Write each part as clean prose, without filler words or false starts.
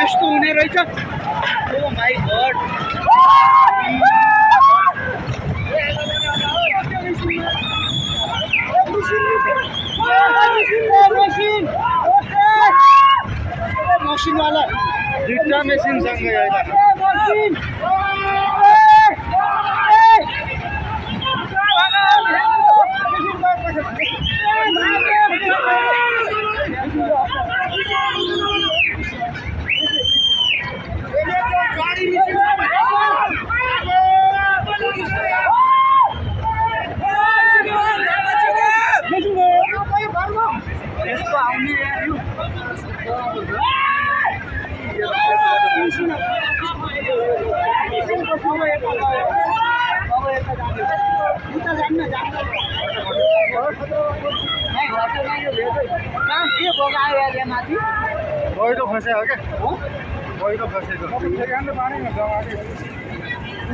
यस्तो हुने रहेछ। Oh my God. मशीन वाला दुईटा मेसिन सँगै आइला। यसको आउने पहिलो फस्यो क्या पहिलो फसेको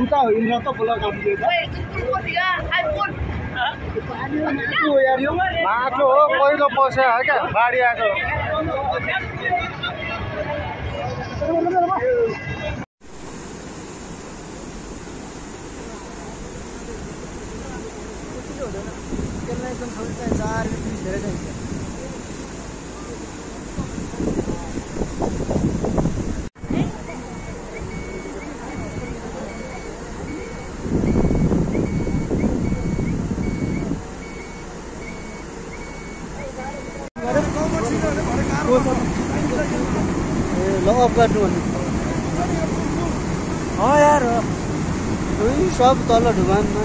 उता हिँड्न त बोला माटो हो पहिलो पस्यो क्या बाढी आएको। यार सब तल ढुवानमा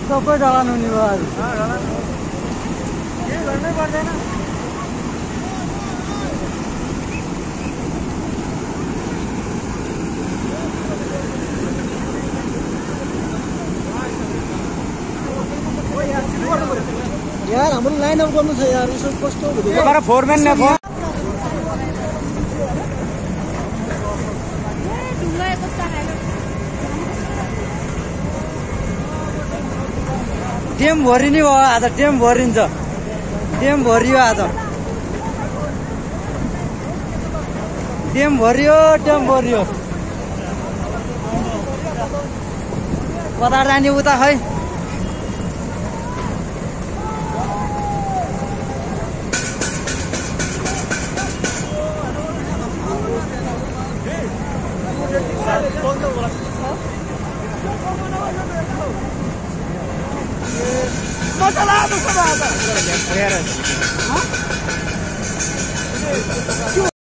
सबै ढलान हुने भयो। केही गर्नै पर्दैन। यार हाम्रो लाइन अप गर्नु छ यार यसो कस्तो हुँदैन फोरम्यान ने फोन टेम भरिने भयो आज टेम भरिन्छ टेम भरियो आज टेम भरियो कता जाने उता खै मसला तो सब आता है।